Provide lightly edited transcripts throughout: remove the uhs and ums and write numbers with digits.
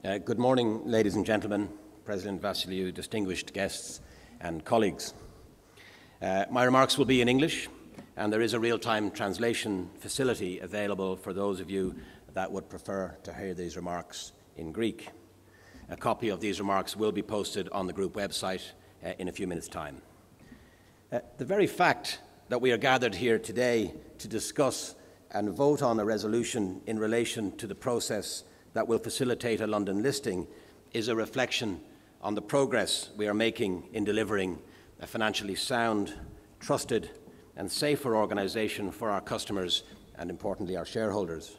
Good morning, ladies and gentlemen, President Vassiliou, distinguished guests and colleagues. My remarks will be in English, and there is a real-time translation facility available for those of you that would prefer to hear these remarks in Greek. A copy of these remarks will be posted on the group website in a few minutes' time. The very fact that we are gathered here today to discuss and vote on a resolution in relation to the process that will facilitate a London listing is a reflection on the progress we are making in delivering a financially sound, trusted and safer organisation for our customers and, importantly, our shareholders.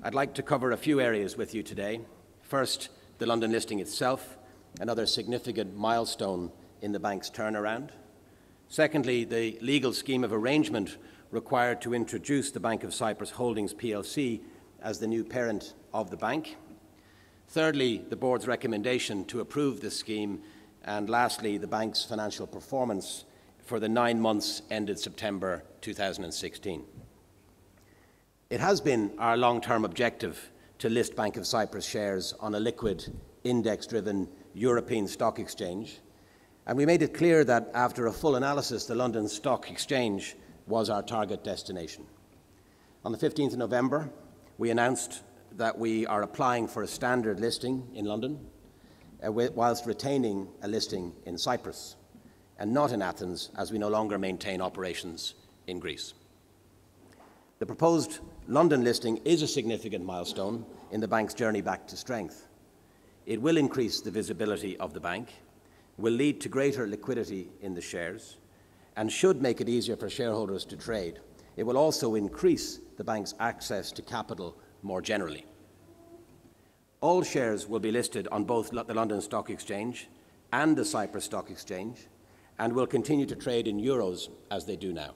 I'd like to cover a few areas with you today. First, the London listing itself, another significant milestone in the bank's turnaround. Secondly, the legal scheme of arrangement required to introduce the Bank of Cyprus Holdings plc as the new parent of the bank. Thirdly, the board's recommendation to approve this scheme. And lastly, the bank's financial performance for the 9 months ended September 2016. It has been our long-term objective to list Bank of Cyprus shares on a liquid, index-driven European stock exchange. And we made it clear that after a full analysis, the London Stock Exchange was our target destination. On the 15th of November, we announced that we are applying for a standard listing in London, whilst retaining a listing in Cyprus, and not in Athens, as we no longer maintain operations in Greece. The proposed London listing is a significant milestone in the bank's journey back to strength. It will increase the visibility of the bank, will lead to greater liquidity in the shares, and should make it easier for shareholders to trade. It will also increase the bank's access to capital more generally. All shares will be listed on both the London Stock Exchange and the Cyprus Stock Exchange, and will continue to trade in euros as they do now.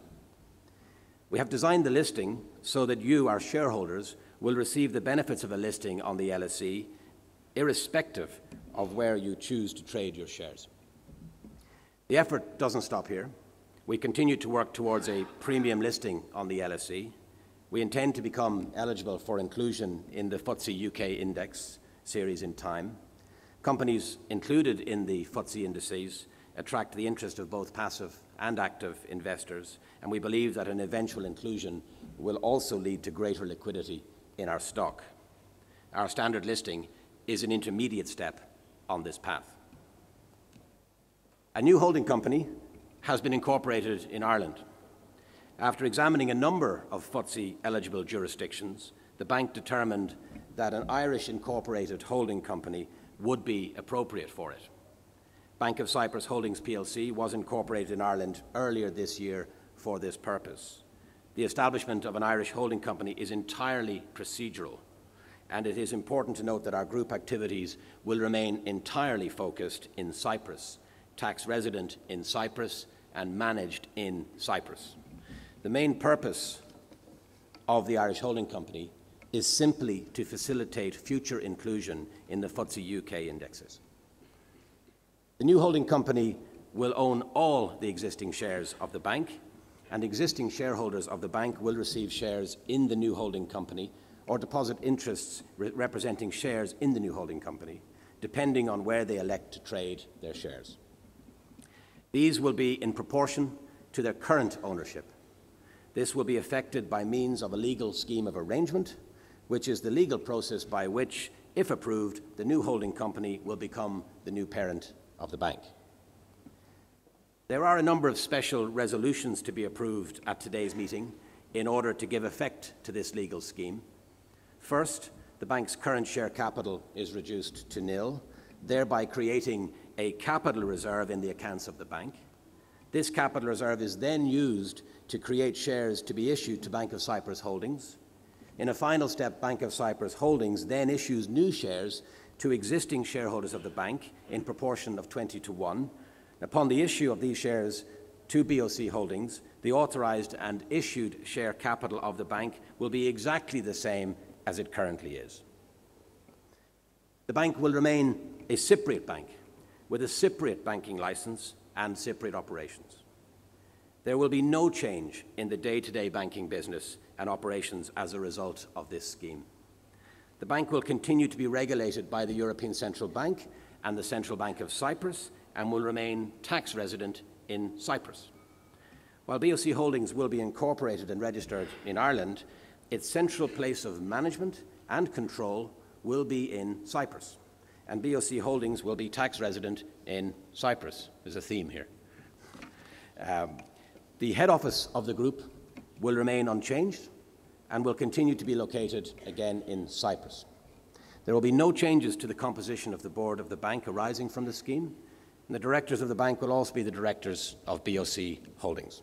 We have designed the listing so that you, our shareholders, will receive the benefits of a listing on the LSE, irrespective of where you choose to trade your shares. The effort doesn't stop here. We continue to work towards a premium listing on the LSE. We intend to become eligible for inclusion in the FTSE UK index series in time. Companies included in the FTSE indices attract the interest of both passive and active investors, and we believe that an eventual inclusion will also lead to greater liquidity in our stock. Our standard listing is an intermediate step on this path. A new holding company has been incorporated in Ireland. After examining a number of FTSE-eligible jurisdictions, the bank determined that an Irish incorporated holding company would be appropriate for it. Bank of Cyprus Holdings plc was incorporated in Ireland earlier this year for this purpose. The establishment of an Irish holding company is entirely procedural, and it is important to note that our group activities will remain entirely focused in Cyprus, tax resident in Cyprus, and managed in Cyprus. The main purpose of the Irish holding company is simply to facilitate future inclusion in the FTSE UK indexes. The new holding company will own all the existing shares of the bank, and existing shareholders of the bank will receive shares in the new holding company or deposit interests representing shares in the new holding company, depending on where they elect to trade their shares. These will be in proportion to their current ownership. This will be effected by means of a legal scheme of arrangement, which is the legal process by which, if approved, the new holding company will become the new parent of the bank. There are a number of special resolutions to be approved at today's meeting in order to give effect to this legal scheme. First, the bank's current share capital is reduced to nil, thereby creating a capital reserve in the accounts of the bank. This capital reserve is then used to create shares to be issued to Bank of Cyprus Holdings. In a final step, Bank of Cyprus Holdings then issues new shares to existing shareholders of the bank in proportion of 20:1. Upon the issue of these shares to BOC Holdings, the authorised and issued share capital of the bank will be exactly the same as it currently is. The bank will remain a Cypriot bank with a Cypriot banking licence and Cypriot operations. There will be no change in the day-to-day banking business and operations as a result of this scheme. The bank will continue to be regulated by the European Central Bank and the Central Bank of Cyprus and will remain tax resident in Cyprus. While BOC Holdings will be incorporated and registered in Ireland, its central place of management and control will be in Cyprus, and BOC Holdings will be tax resident in Cyprus. There's a theme here. The head office of the group will remain unchanged and will continue to be located again in Cyprus. There will be no changes to the composition of the board of the bank arising from the scheme, and the directors of the bank will also be the directors of BOC Holdings.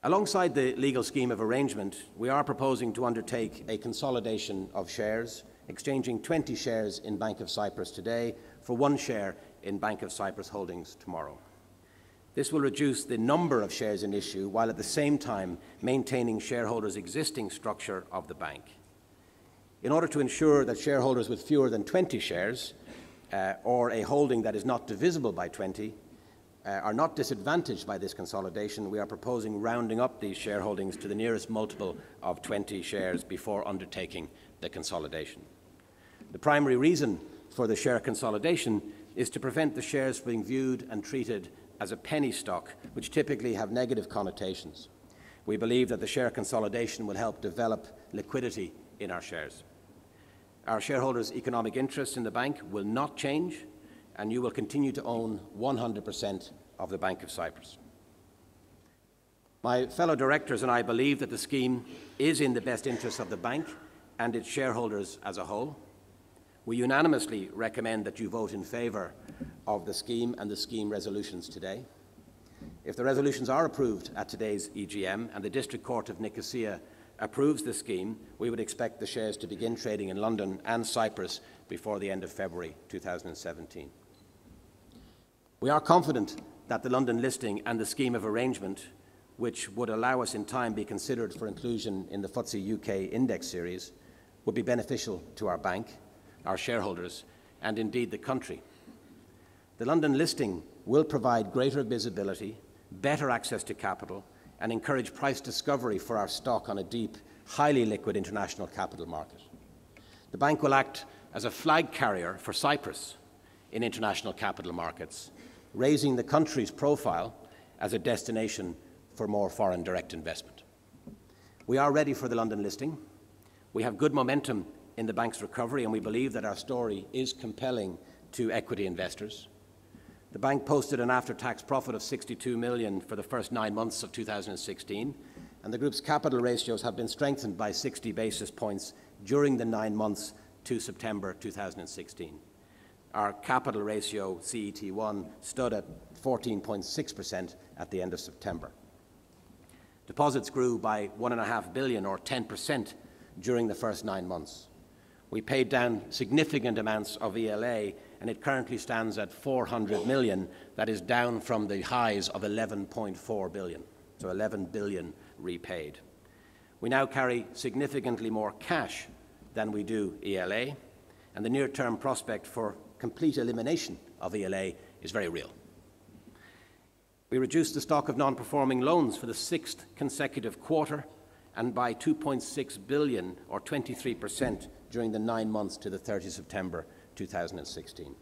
Alongside the legal scheme of arrangement, we are proposing to undertake a consolidation of shares, exchanging 20 shares in Bank of Cyprus today for 1 share in Bank of Cyprus Holdings tomorrow. This will reduce the number of shares in issue while at the same time maintaining shareholders' existing structure of the bank. In order to ensure that shareholders with fewer than 20 shares or a holding that is not divisible by 20 are not disadvantaged by this consolidation, we are proposing rounding up these shareholdings to the nearest multiple of 20 shares before undertaking the consolidation. The primary reason for the share consolidation is to prevent the shares being viewed and treated as a penny stock, which typically have negative connotations. We believe that the share consolidation will help develop liquidity in our shares. Our shareholders' economic interests in the bank will not change, and you will continue to own 100% of the Bank of Cyprus. My fellow directors and I believe that the scheme is in the best interests of the bank and its shareholders as a whole. We unanimously recommend that you vote in favour of the scheme and the scheme resolutions today. If the resolutions are approved at today's EGM and the District Court of Nicosia approves the scheme, we would expect the shares to begin trading in London and Cyprus before the end of February 2017. We are confident that the London listing and the scheme of arrangement, which would allow us in time be considered for inclusion in the FTSE UK index series, would be beneficial to our bank, our shareholders, and indeed the country. The London listing will provide greater visibility, better access to capital, and encourage price discovery for our stock on a deep, highly liquid international capital market. The bank will act as a flag carrier for Cyprus in international capital markets, raising the country's profile as a destination for more foreign direct investment. We are ready for the London listing. We have good momentum in the bank's recovery, and we believe that our story is compelling to equity investors. The bank posted an after-tax profit of 62 million for the first 9 months of 2016, and the group's capital ratios have been strengthened by 60 basis points during the 9 months to September 2016. Our capital ratio, CET1, stood at 14.6% at the end of September. Deposits grew by 1.5 billion, or 10%, during the first 9 months. We paid down significant amounts of ELA, and it currently stands at 400 million. That is down from the highs of 11.4 billion, so 11 billion repaid. We now carry significantly more cash than we do ELA, and the near-term prospect for complete elimination of ELA is very real. We reduced the stock of non-performing loans for the 6th consecutive quarter and by 2.6 billion, or 23%, during the 9 months to the 30th September 2016.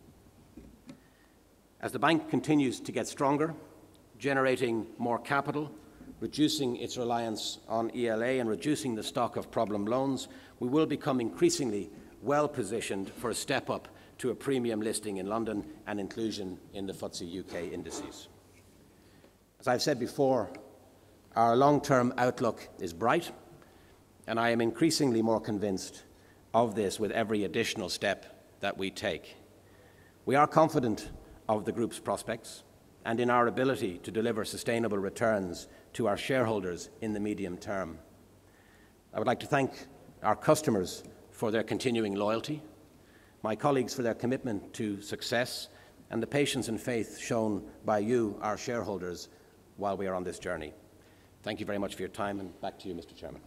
As the bank continues to get stronger, generating more capital, reducing its reliance on ELA and reducing the stock of problem loans, we will become increasingly well positioned for a step up to a premium listing in London and inclusion in the FTSE UK indices. As I've said before, our long-term outlook is bright, and I am increasingly more convinced of this with every additional step that we take. We are confident of the group's prospects and in our ability to deliver sustainable returns to our shareholders in the medium term. I would like to thank our customers for their continuing loyalty, my colleagues for their commitment to success, and the patience and faith shown by you, our shareholders, while we are on this journey. Thank you very much for your time, and back to you, Mr. Chairman.